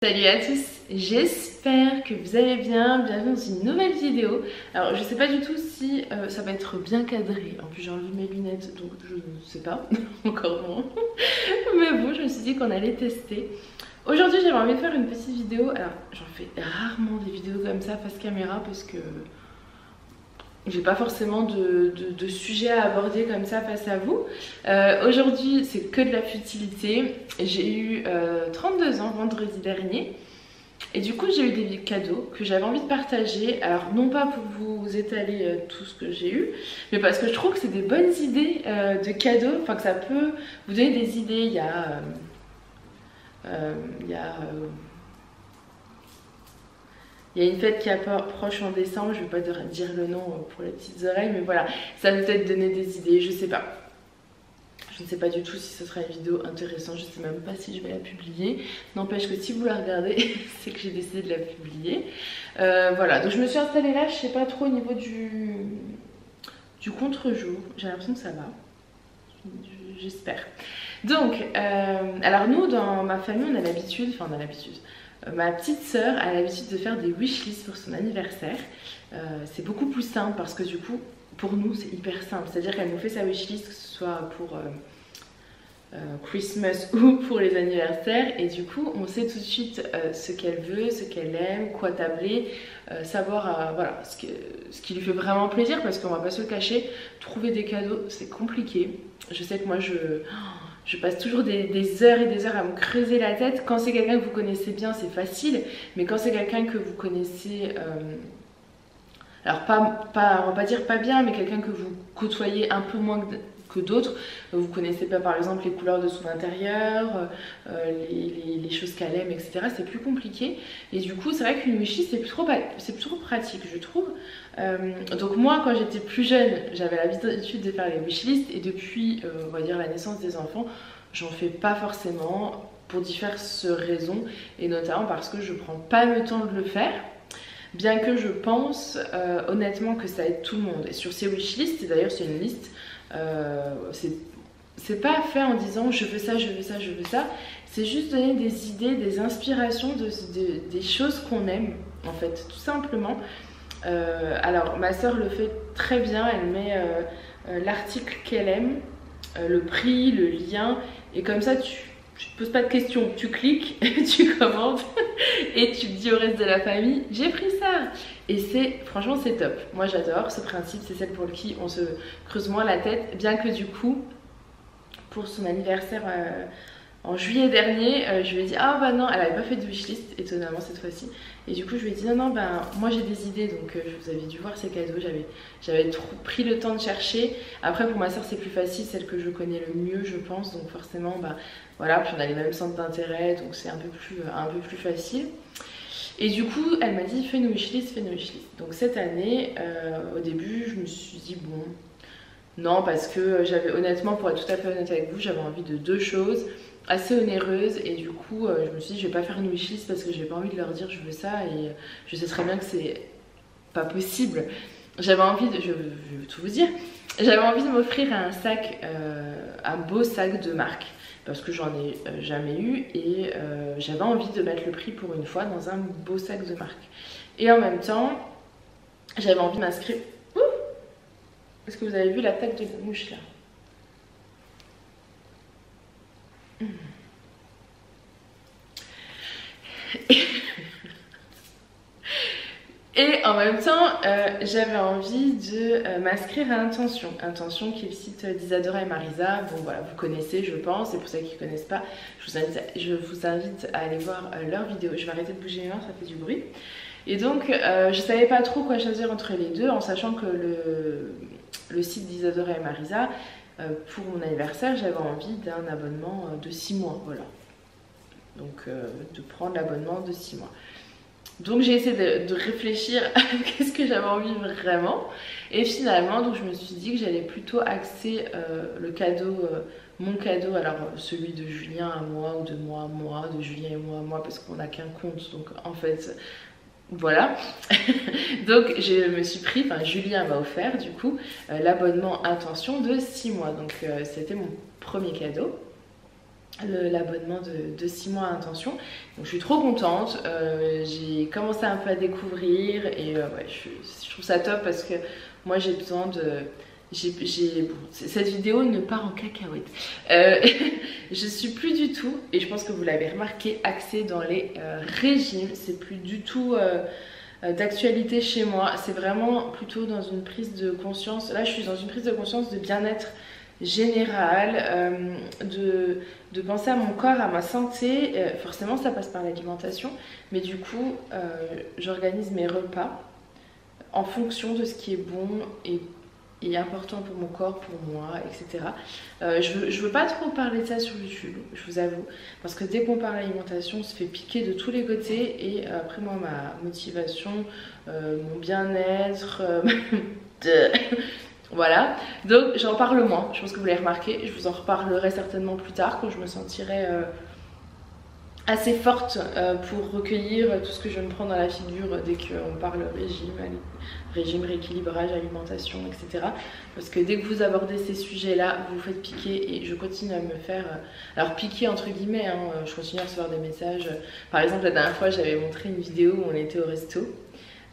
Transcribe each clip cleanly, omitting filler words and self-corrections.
Salut à tous, j'espère que vous allez bien, bienvenue dans une nouvelle vidéo. Alors je sais pas du tout si ça va être bien cadré, en plus j'ai enlevé mes lunettes donc je ne sais pas, encore moins. Mais bon, je me suis dit qu'on allait tester. Aujourd'hui j'avais envie de faire une petite vidéo, alors j'en fais rarement des vidéos comme ça face caméra parce que j'ai pas forcément de sujet à aborder comme ça face à vous. Aujourd'hui c'est que de la futilité. J'ai eu 32 ans vendredi dernier. Et du coup j'ai eu des cadeaux que j'avais envie de partager. Alors non pas pour vous étaler tout ce que j'ai eu, mais parce que je trouve que c'est des bonnes idées de cadeaux. Enfin que ça peut vous donner des idées. Il y a... Il y a une fête qui approche en décembre, je ne vais pas dire le nom pour les petites oreilles, mais voilà, ça va peut-être donner des idées, je sais pas. Je ne sais pas du tout si ce sera une vidéo intéressante, je ne sais même pas si je vais la publier. N'empêche que si vous la regardez, c'est que j'ai décidé de la publier. Voilà, donc je me suis installée là, je ne sais pas trop au niveau du contre-jour, j'ai l'impression que ça va, j'espère. Donc, alors nous, dans ma famille, on a l'habitude, ma petite sœur a l'habitude de faire des wishlists pour son anniversaire. C'est beaucoup plus simple parce que du coup, pour nous, c'est hyper simple. C'est-à-dire qu'elle nous fait sa wishlist, que ce soit pour Christmas ou pour les anniversaires. Et du coup, on sait tout de suite ce qu'elle veut, ce qu'elle aime, quoi tabler, savoir voilà, ce qui lui fait vraiment plaisir. Parce qu'on va pas se le cacher, trouver des cadeaux, c'est compliqué. Je sais que moi, je passe toujours des heures et des heures à me creuser la tête. Quand c'est quelqu'un que vous connaissez bien, c'est facile. Mais quand c'est quelqu'un que vous connaissez... alors on va pas dire pas bien, mais quelqu'un que vous côtoyez un peu moins que d'autres. Vous connaissez pas par exemple les couleurs de son intérieur, les choses qu'elle aime, etc. C'est plus compliqué. Et du coup, c'est vrai qu'une wishlist, c'est plutôt pratique, je trouve. Donc moi, quand j'étais plus jeune, j'avais l'habitude de faire les wishlists. Et depuis, on va dire, la naissance des enfants, j'en fais pas forcément pour diverses raisons. Et notamment parce que je prends pas le temps de le faire. Bien que je pense honnêtement que ça aide tout le monde. Et sur ces wishlists, et d'ailleurs c'est une liste, c'est pas fait en disant je veux ça, je veux ça, je veux ça. C'est juste donner des idées, des inspirations, des choses qu'on aime en fait, tout simplement. Alors ma soeur le fait très bien, elle met l'article qu'elle aime, le prix, le lien, et comme ça tu te poses pas de questions, tu cliques, tu commandes et tu dis au reste de la famille j'ai pris ça. Et franchement c'est top, moi j'adore ce principe, c'est celle pour qui on se creuse moins la tête, bien que du coup pour son anniversaire en juillet dernier, je lui ai dit ah bah non, elle avait pas fait de wishlist étonnamment cette fois-ci, et du coup je lui ai dit non ben moi j'ai des idées, donc vous avez dû voir ses cadeaux, j'avais pris le temps de chercher. Après pour ma soeur c'est plus facile, celle que je connais le mieux je pense, donc forcément bah voilà, puis on a les mêmes centres d'intérêt, donc c'est un peu plus facile. Et du coup elle m'a dit fais une wishlist, fais une wishlist. Donc cette année au début je me suis dit bon non, parce que j'avais honnêtement, pour être tout à fait honnête avec vous, j'avais envie de deux choses assez onéreuses, et du coup je me suis dit je vais pas faire une wishlist parce que j'ai pas envie de leur dire je veux ça, et je sais très bien que c'est pas possible. J'avais envie de, je vais tout vous dire, j'avais envie de m'offrir un beau sac de marque parce que j'en ai jamais eu, et j'avais envie de mettre le prix pour une fois dans un beau sac de marque, et en même temps j'avais envie de m'inscrire. Est-ce que vous avez vu l'attaque de la mouche là? Et en même temps, j'avais envie de m'inscrire à Intention. Intention qui est le site d'Isadora et Marisa. Bon voilà, vous connaissez je pense, et pour ceux qui ne connaissent pas, je vous invite à aller voir leurs vidéos. Je vais arrêter de bouger les mains, ça fait du bruit. Et donc, je savais pas trop quoi choisir entre les deux, en sachant que le site d'Isadora et Marisa, pour mon anniversaire, j'avais envie d'un abonnement de 6 mois, voilà. Donc, de prendre l'abonnement de 6 mois. Donc j'ai essayé de réfléchir à qu'est-ce que j'avais envie vraiment, et finalement donc je me suis dit que j'allais plutôt axer le cadeau, mon cadeau, alors celui de Julien à moi, ou de moi à moi, de Julien et moi à moi, parce qu'on n'a qu'un compte, donc en fait voilà. Donc je me suis pris, enfin Julien m'a offert du coup l'abonnement Intention de 6 mois, donc c'était mon premier cadeau. l'abonnement de 6 mois à Intention. Donc je suis trop contente, j'ai commencé un peu à découvrir et ouais, je trouve ça top parce que moi j'ai besoin de... Bon, cette vidéo ne part en cacahuète. Je suis plus du tout, et je pense que vous l'avez remarqué, axée dans les régimes. C'est plus du tout d'actualité chez moi. C'est vraiment plutôt dans une prise de conscience. Là je suis dans une prise de conscience de bien-être général, de penser à mon corps, à ma santé. Forcément ça passe par l'alimentation, mais du coup j'organise mes repas en fonction de ce qui est bon et important pour mon corps, pour moi, etc. Je veux pas trop parler de ça sur YouTube, je vous avoue, parce que dès qu'on parle alimentation, on se fait piquer de tous les côtés, et après moi, ma motivation, mon bien-être, voilà, donc j'en parle moins, je pense que vous l'avez remarqué. Je vous en reparlerai certainement plus tard, quand je me sentirai assez forte pour recueillir tout ce que je me prends dans la figure dès qu'on parle régime, rééquilibrage, alimentation, etc. Parce que dès que vous abordez ces sujets-là, vous vous faites piquer, et je continue à me faire... alors piquer entre guillemets, hein, je continue à recevoir des messages. Par exemple, la dernière fois, j'avais montré une vidéo où on était au resto.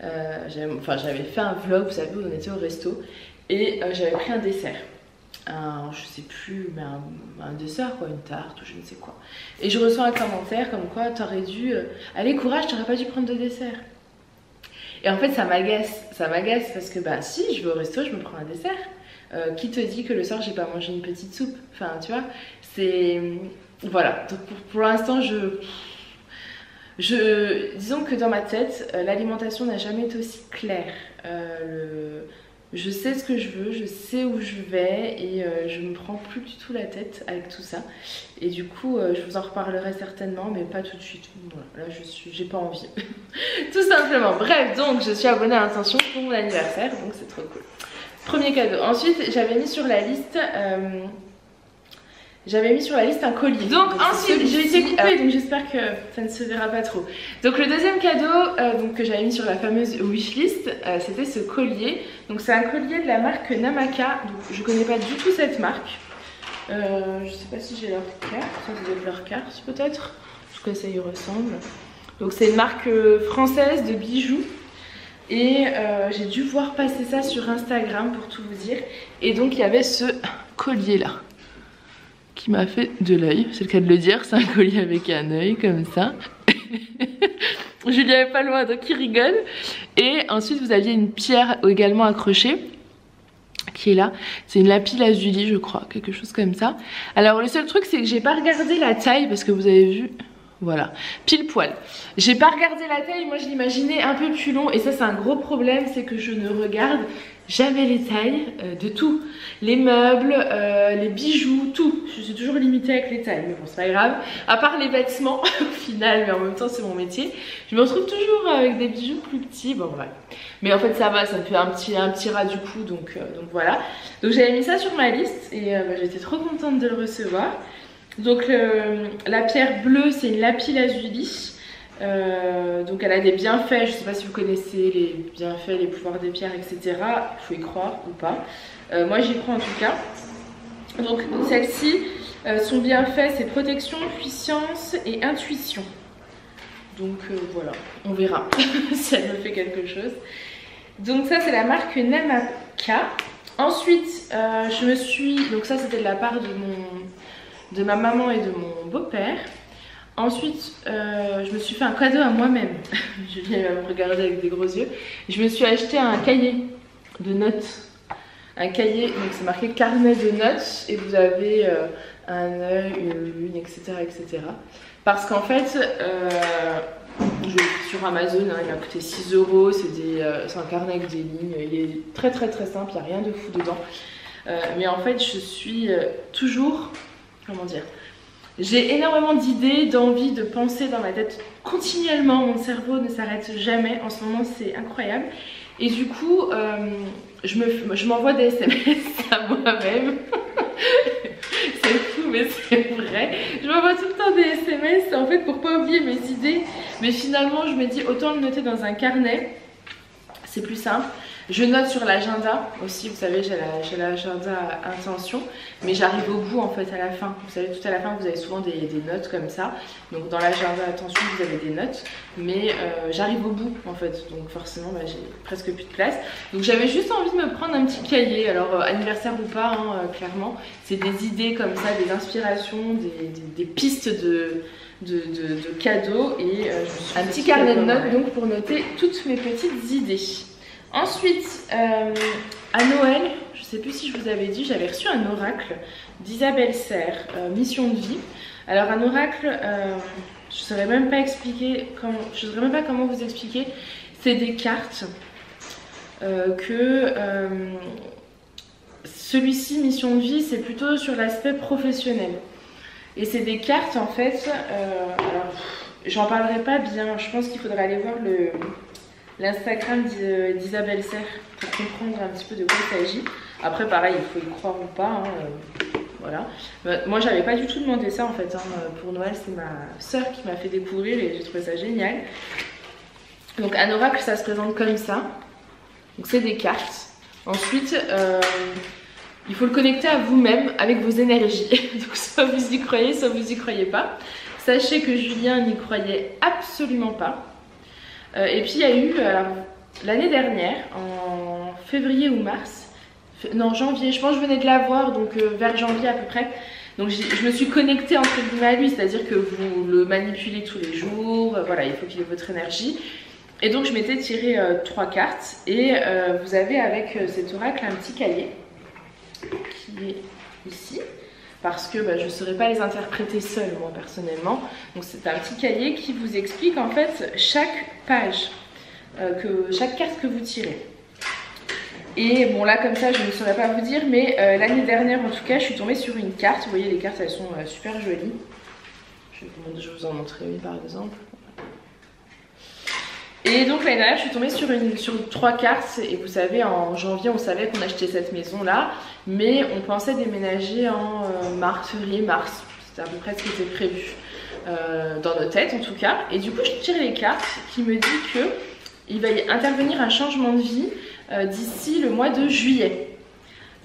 J'avais fait un vlog, vous savez, où on était au resto, et j'avais pris un dessert. Je sais plus, mais un dessert quoi, une tarte ou je ne sais quoi. Et je reçois un commentaire comme quoi t'aurais dû... allez courage, t'aurais pas dû prendre de dessert. Et en fait ça m'agace parce que bah si je vais au resto, je me prends un dessert. Qui te dit que le soir j'ai pas mangé une petite soupe? Enfin tu vois, c'est... Voilà, donc pour l'instant disons que dans ma tête, l'alimentation n'a jamais été aussi claire. Je sais ce que je veux, je sais où je vais, et je me prends plus du tout la tête avec tout ça. Et du coup, je vous en reparlerai certainement, mais pas tout de suite. Voilà, là, j'ai pas envie. Tout simplement. Bref, donc je suis abonnée à Intention pour mon anniversaire, donc c'est trop cool. Premier cadeau. Ensuite, j'avais mis sur la liste... un collier. Donc ensuite j'ai été coupée, donc j'espère que ça ne se verra pas trop. Donc le deuxième cadeau que j'avais mis sur la fameuse wishlist, c'était ce collier. Donc c'est un collier de la marque Namaka. Donc je connais pas du tout cette marque. Je sais pas si j'ai leur carte, ça doit être leur carte peut-être. En tout cas ça y ressemble. Donc c'est une marque française de bijoux. Et j'ai dû voir passer ça sur Instagram pour tout vous dire. Et donc il y avait ce collier là qui m'a fait de l'œil, c'est le cas de le dire, c'est un collier avec un œil comme ça. Julien est pas loin donc il rigole. Et ensuite vous aviez une pierre également accrochée qui est là, c'est une lapis lazuli je crois, quelque chose comme ça. Alors le seul truc c'est que j'ai pas regardé la taille parce que vous avez vu, voilà, pile poil. J'ai pas regardé la taille, moi je l'imaginais un peu plus long, et ça c'est un gros problème, c'est que je ne regarde jamais les tailles de tout. Les meubles, les bijoux, tout. Je suis toujours limitée avec les tailles, mais bon c'est pas grave. À part les vêtements au final, mais en même temps c'est mon métier. Je me retrouve toujours avec des bijoux plus petits, bon bref. Mais en fait ça va, ça me fait un petit ras du cou, donc voilà. Donc j'avais mis ça sur ma liste, et j'étais trop contente de le recevoir. Donc la pierre bleue c'est une lapis lazuli. Donc elle a des bienfaits, je sais pas si vous connaissez les bienfaits, les pouvoirs des pierres, etc. Il faut y croire ou pas. Moi j'y crois en tout cas. Donc celle-ci, son bienfait c'est protection, puissance et intuition. Donc voilà, on verra si elle me fait quelque chose. Donc ça c'est la marque Namaka. Ensuite donc ça c'était de la part de ma maman et de mon beau-père. Ensuite, je me suis fait un cadeau à moi-même. Julien va me regarder avec des gros yeux. Je me suis acheté un cahier de notes. Un cahier, donc c'est marqué carnet de notes. Et vous avez un œil, une lune, etc. etc. Parce qu'en fait, je l'ai pris sur Amazon, hein, il m'a coûté 6 €. C'est un carnet avec des lignes. Il est très très très simple, il n'y a rien de fou dedans. Mais en fait, je suis toujours... Comment dire ? J'ai énormément d'idées, d'envie, de penser dans ma tête continuellement. Mon cerveau ne s'arrête jamais. En ce moment, c'est incroyable. Et du coup, je m'envoie des SMS à moi-même. C'est fou, mais c'est vrai. Je m'envoie tout le temps des SMS, en fait, pour pas oublier mes idées. Mais finalement, je me dis, autant le noter dans un carnet. c'est plus simple. Je note sur l'agenda aussi, vous savez, j'ai l'agenda intention, mais j'arrive au bout en fait à la fin. Vous savez, tout à la fin, vous avez souvent des notes comme ça. Donc dans l'agenda attention, vous avez des notes, mais j'arrive au bout en fait. Donc forcément, bah, j'ai presque plus de place. Donc j'avais juste envie de me prendre un petit cahier. Alors anniversaire ou pas, hein, clairement, c'est des idées comme ça, des inspirations, des pistes de cadeaux et un petit carnet de notes donc pour noter toutes mes petites idées. Ensuite, à Noël, je ne sais plus si je vous avais dit, j'avais reçu un oracle d'Isabelle Serre, Mission de vie. Alors un oracle, je ne saurais même pas expliquer, je ne saurais même pas comment vous expliquer. C'est des cartes celui-ci, Mission de vie, c'est plutôt sur l'aspect professionnel. Et c'est des cartes en fait, alors j'en parlerai pas bien, je pense qu'il faudrait aller voir l'Instagram d'Isabelle Serre pour comprendre un petit peu de quoi il s'agit. Après pareil, il faut y croire ou pas, hein, voilà. Moi j'avais pas du tout demandé ça en fait, hein. Pour Noël c'est ma soeur qui m'a fait découvrir et j'ai trouvé ça génial. Donc un oracle ça se présente comme ça, donc c'est des cartes. Ensuite, il faut le connecter à vous-même avec vos énergies. Donc soit vous y croyez, soit vous y croyez pas. Sachez que Julien n'y croyait absolument pas. Et puis il y a eu l'année dernière, en février ou mars, non janvier, je pense que je venais de la voir, donc vers janvier à peu près. Donc je me suis connectée entre guillemets à lui, c'est-à-dire que vous le manipulez tous les jours, voilà, il faut qu'il ait votre énergie. Et donc je m'étais tiré 3 cartes et vous avez avec cet oracle un petit cahier qui est ici. Parce que je ne saurais pas les interpréter seule, moi, personnellement. Donc c'est un petit cahier qui vous explique, en fait, chaque page, chaque carte que vous tirez. Et bon, là, comme ça, je ne saurais pas vous dire, mais l'année dernière, en tout cas, je suis tombée sur une carte. Vous voyez, les cartes, elles sont super jolies. Je vais vous en montrer une, par exemple. Et donc l'année dernière je suis tombée sur 3 cartes et vous savez en janvier on savait qu'on achetait cette maison là mais on pensait déménager en février, mars, c'était à peu près ce qui était prévu dans nos têtes en tout cas. Et du coup je tire les cartes qui me dit que il va y intervenir un changement de vie d'ici le mois de juillet.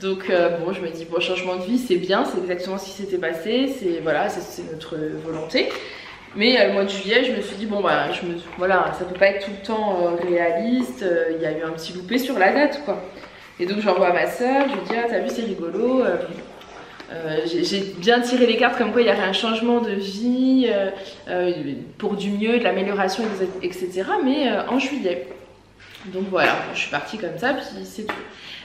Donc bon je me dis bon changement de vie c'est bien, c'est exactement ce qui s'était passé, c'est voilà, c'est notre volonté. Mais le mois de juillet, je me suis dit, bon bah, voilà, ça peut pas être tout le temps réaliste, il y a eu un petit loupé sur la date quoi. Et donc j'envoie à ma soeur, je lui dis, ah t'as vu c'est rigolo, j'ai bien tiré les cartes comme quoi il y aurait un changement de vie, pour du mieux, de l'amélioration, etc. Mais en juillet. Donc voilà, je suis partie comme ça, puis c'est tout.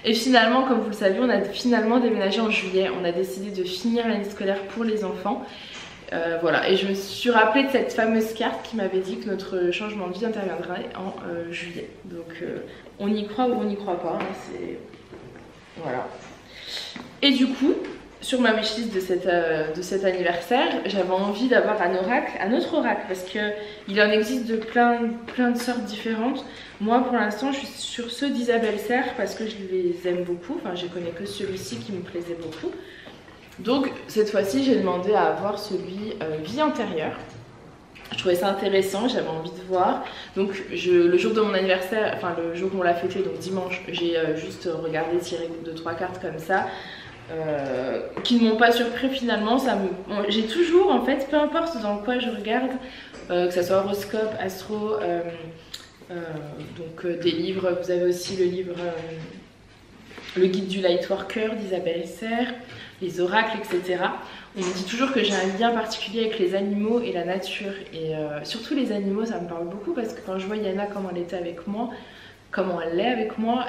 Et finalement, comme vous le savez, on a finalement déménagé en juillet, on a décidé de finir l'année scolaire pour les enfants. Voilà, et je me suis rappelée de cette fameuse carte qui m'avait dit que notre changement de vie interviendrait en juillet. Donc on y croit ou on n'y croit pas, hein, c'est... Voilà. Et du coup, sur ma wishlist de cet anniversaire, j'avais envie d'avoir un autre oracle, parce qu'il en existe de plein de sortes différentes. Moi pour l'instant je suis sur ceux d'Isabelle Serre parce que je les aime beaucoup, enfin je connais que celui-ci qui me plaisait beaucoup. Donc cette fois-ci j'ai demandé à avoir celui vie antérieure. Je trouvais ça intéressant, j'avais envie de voir. Donc le jour de mon anniversaire, enfin le jour où on l'a fêté, donc dimanche, j'ai juste regardé, tiré 2-3 cartes comme ça. Qui ne m'ont pas surpris finalement. J'ai toujours en fait, peu importe dans quoi je regarde, que ce soit horoscope, astro, donc des livres, vous avez aussi le livre Le guide du Lightworker d'Isabelle Serre, les oracles, etc. On me dit toujours que j'ai un lien particulier avec les animaux et la nature. Et surtout les animaux, ça me parle beaucoup parce que quand je vois Yana comment elle était avec moi, comment elle est avec moi,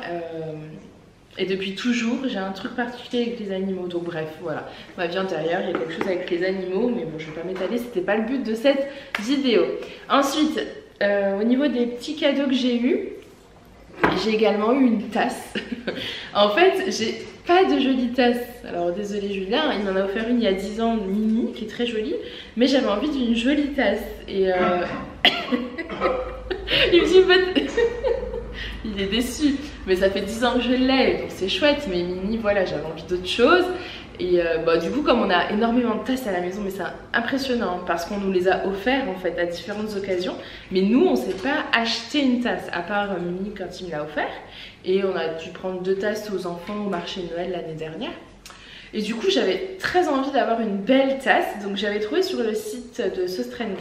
et depuis toujours, j'ai un truc particulier avec les animaux. Donc bref, voilà, ma vie antérieure, il y a quelque chose avec les animaux, mais bon, je vais pas m'étaler, c'était pas le but de cette vidéo. Ensuite, au niveau des petits cadeaux que j'ai eus, j'ai également eu une tasse. En fait, j'ai pas de jolie tasse. Alors désolé Julien, il m'en a offert une il y a 10 ans, mini, qui est très jolie, mais j'avais envie d'une jolie tasse. Et il me dit il est déçu, mais ça fait 10 ans que je l'ai, donc c'est chouette, mais mini, voilà, j'avais envie d'autre chose. Et bah, du coup, comme on a énormément de tasses à la maison, mais c'est impressionnant parce qu'on nous les a offerts en fait à différentes occasions. Mais nous, on ne s'est pas acheté une tasse, à part Mimi quand il me l'a offert. Et on a dû prendre 2 tasses aux enfants au marché de Noël l'année dernière. Et du coup, j'avais très envie d'avoir une belle tasse. Donc j'avais trouvé sur le site de Søstrene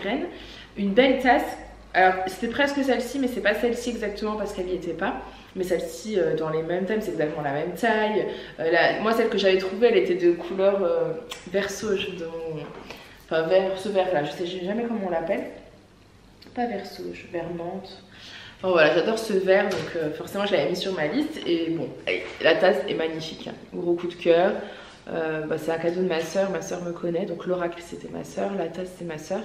une belle tasse. Alors c'était presque celle-ci, mais c'est pas celle-ci exactement parce qu'elle n'y était pas. Mais celle-ci dans les mêmes thèmes, c'est exactement la même taille. Moi, celle que j'avais trouvée, elle était de couleur vert sauge. Enfin, vert, ce vert là, je sais jamais comment on l'appelle. Pas vert sauge, vert menthe. Enfin voilà, j'adore ce vert, donc forcément je l'avais mis sur ma liste. Et bon, allez, la tasse est magnifique, hein. Gros coup de cœur. Bah, c'est un cadeau de ma soeur me connaît, donc l'oracle c'était ma soeur, la tasse c'est ma soeur.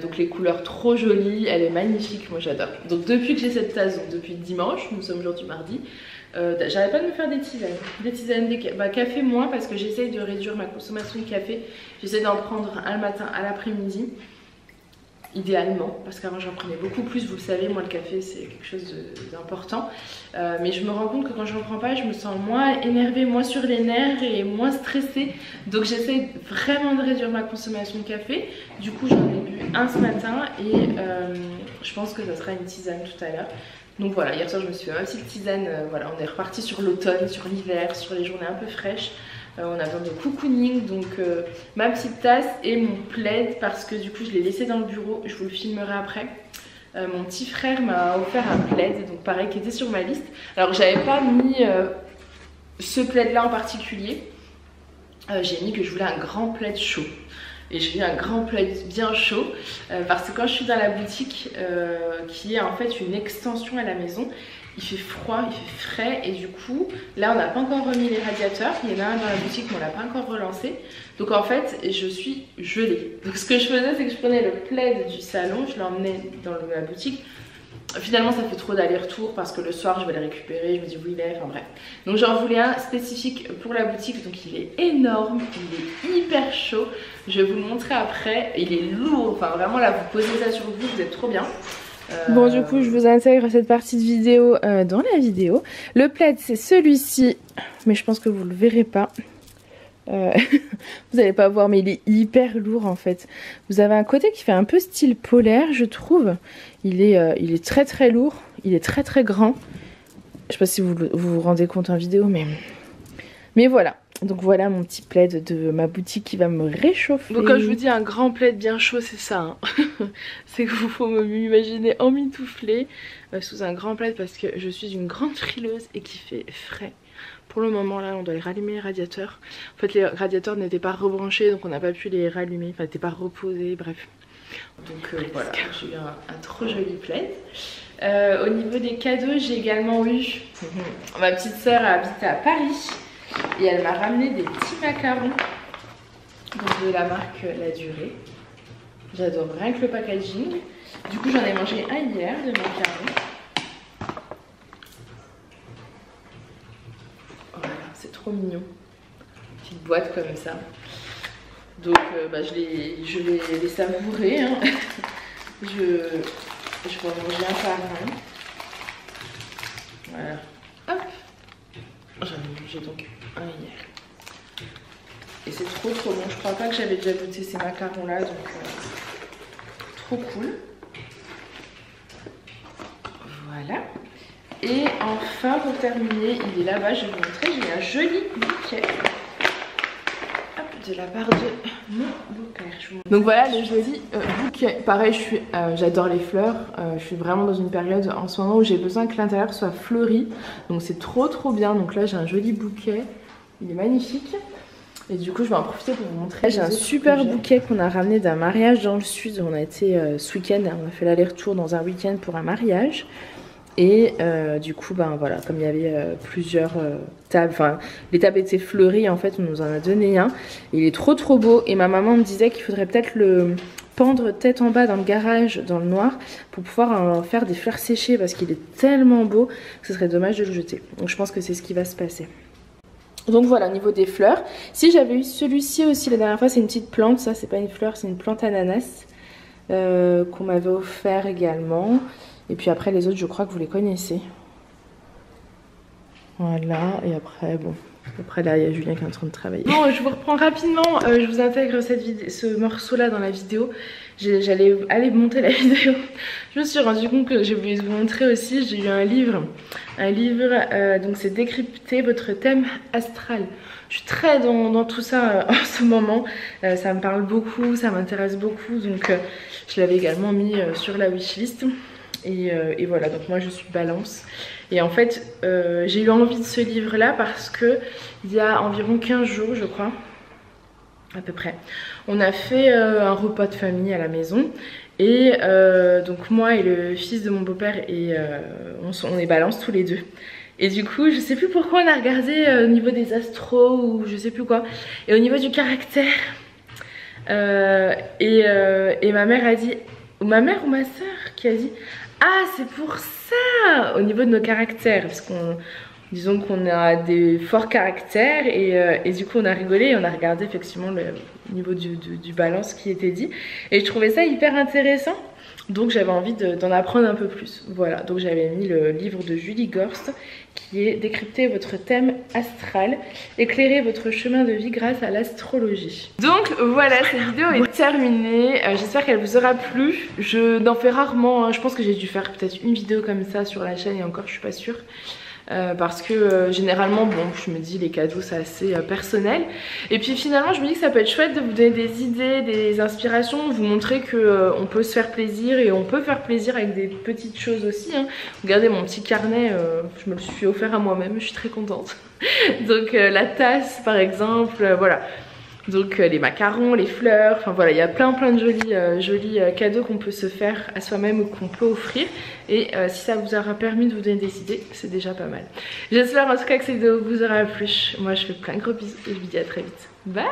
Donc les couleurs trop jolies, elle est magnifique, moi j'adore. Donc depuis que j'ai cette tasse, donc depuis dimanche, nous sommes aujourd'hui mardi, j'arrête pas de me faire des tisanes, bah, café moins parce que j'essaye de réduire ma consommation de café. J'essaie d'en prendre un le matin, à l'après-midi. Idéalement, parce qu'avant j'en prenais beaucoup plus, vous le savez, moi le café c'est quelque chose d'important, mais je me rends compte que quand je n'en prends pas, je me sens moins énervée, moins sur les nerfs et moins stressée, donc j'essaie vraiment de réduire ma consommation de café. Du coup j'en ai bu un ce matin et je pense que ça sera une tisane tout à l'heure. Donc voilà, hier soir je me suis fait ma petite tisane, voilà, on est reparti sur l'automne, sur l'hiver, sur les journées un peu fraîches. On a besoin de cocooning, donc ma petite tasse et mon plaid parce que du coup je l'ai laissé dans le bureau, je vous le filmerai après. Mon petit frère m'a offert un plaid, donc pareil, qui était sur ma liste. Alors j'avais pas mis ce plaid là en particulier, j'ai mis que je voulais un grand plaid chaud. Et je veux un grand plaid bien chaud parce que quand je suis dans la boutique qui est en fait une extension à la maison, il fait froid, il fait frais et du coup là on n'a pas encore remis les radiateurs, il y en a un dans la boutique mais on l'a pas encore relancé, donc en fait je suis gelée. Donc ce que je faisais c'est que je prenais le plaid du salon, je l'emmenais dans la boutique. Finalement ça fait trop d'aller-retour parce que le soir je vais le récupérer, je me dis où il est, enfin bref. Donc j'en voulais un spécifique pour la boutique, donc il est énorme, il est hyper chaud. Je vais vous le montrer après, il est lourd, enfin vraiment là vous posez ça sur vous êtes trop bien. Bon du coup je vous intègre cette partie de vidéo dans la vidéo. Le plaid c'est celui-ci, mais je pense que vous le verrez pas. Vous allez pas voir mais il est hyper lourd en fait. Vous avez un côté qui fait un peu style polaire je trouve. Il est très très lourd, il est très très grand. Je sais pas si vous vous rendez compte en vidéo mais voilà. Donc voilà mon petit plaid de ma boutique qui va me réchauffer. Donc quand je vous dis un grand plaid bien chaud c'est ça hein. C'est qu'il faut m'imaginer emmitouflée sous un grand plaid parce que je suis une grande frileuse et qui fait frais. Pour le moment là on doit les rallumer les radiateurs. En fait les radiateurs n'étaient pas rebranchés donc on n'a pas pu les rallumer, enfin n'étaient pas reposés, bref. Donc voilà, j'ai eu un trop joli plaid. Au niveau des cadeaux j'ai également eu ma petite soeur habite à Paris. Et elle m'a ramené des petits macarons donc de la marque La Durée. J'adore rien que le packaging. Du coup j'en ai mangé un hier de macarons. Voilà, c'est trop mignon. Petite boîte comme ça. Donc bah, je vais les savourer. Hein. Je vais en manger un par un. Voilà. Hop. J'en ai mangé donc un hier. Et c'est trop bon. Je crois pas que j'avais déjà goûté ces macarons là, donc trop cool. Voilà. Et enfin pour terminer, il est là-bas, je vais vous montrer, j'ai un joli bouquet. Hop, de la part de mon beau-père. Donc voilà le joli bouquet. Pareil, j'adore les fleurs. Je suis vraiment dans une période en ce moment où j'ai besoin que l'intérieur soit fleuri. Donc c'est trop bien. Donc là j'ai un joli bouquet. Il est magnifique. Et du coup je vais en profiter pour vous montrer. J'ai un super bouquet qu'on a ramené d'un mariage dans le sud. On a été ce week-end, on a fait l'aller-retour dans un week-end pour un mariage. Et du coup ben voilà, comme il y avait plusieurs tables, enfin les tables étaient fleuries en fait, on nous en a donné un. Il est trop beau et ma maman me disait qu'il faudrait peut-être le pendre tête en bas dans le garage dans le noir pour pouvoir en faire des fleurs séchées parce qu'il est tellement beau que ce serait dommage de le jeter. Donc je pense que c'est ce qui va se passer. Donc voilà, au niveau des fleurs, si j'avais eu celui-ci aussi la dernière fois, c'est une petite plante, ça c'est pas une fleur, c'est une plante ananas qu'on m'avait offert également. Et puis après les autres je crois que vous les connaissez. Voilà, et après bon, Après là il y a Julien qui est en train de travailler. Bon, je vous reprends rapidement, je vous intègre ce morceau là dans la vidéo. J'allais aller monter la vidéo. Je me suis rendu compte que je voulais vous montrer aussi, j'ai eu un livre donc c'est décrypter votre thème astral. Je suis très dans tout ça en ce moment, ça me parle beaucoup, ça m'intéresse beaucoup, donc je l'avais également mis sur la wishlist. Et voilà, donc moi je suis balance. Et en fait, j'ai eu envie de ce livre-là parce que il y a environ 15 jours, je crois, à peu près, on a fait un repas de famille à la maison. Et donc moi et le fils de mon beau-père, on est balance tous les deux. Et du coup, je sais plus pourquoi on a regardé au niveau des astros ou je sais plus quoi. Et au niveau du caractère, et ma mère a dit, ou ma mère ou ma soeur qui a dit, ah c'est pour ça, au niveau de nos caractères, parce qu'on, disons qu'on a des forts caractères et du coup on a rigolé et on a regardé effectivement le niveau du balance qui était dit. Et je trouvais ça hyper intéressant. Donc j'avais envie d'en apprendre un peu plus. Voilà, donc j'avais mis le livre de Julie Gorst qui est Décrypter votre thème astral, éclairer votre chemin de vie grâce à l'astrologie. Donc voilà, cette vidéo est terminée. J'espère qu'elle vous aura plu. Je n'en fais rarement, hein. Je pense que j'ai dû faire peut-être une vidéo comme ça sur la chaîne et encore je suis pas sûre. Parce que généralement bon je me dis les cadeaux c'est assez personnel et puis finalement je me dis que ça peut être chouette de vous donner des idées, des inspirations, vous montrer que on peut se faire plaisir et on peut faire plaisir avec des petites choses aussi, hein. Regardez mon petit carnet, je me le suis offert à moi-même, je suis très contente. Donc la tasse par exemple, voilà. Donc les macarons, les fleurs, enfin voilà, il y a plein de jolis cadeaux qu'on peut se faire à soi-même ou qu'on peut offrir. Et si ça vous aura permis de vous donner des idées, c'est déjà pas mal. J'espère en tout cas que cette vidéo vous aura plu. Moi je fais plein de gros bisous et je vous dis à très vite. Bye!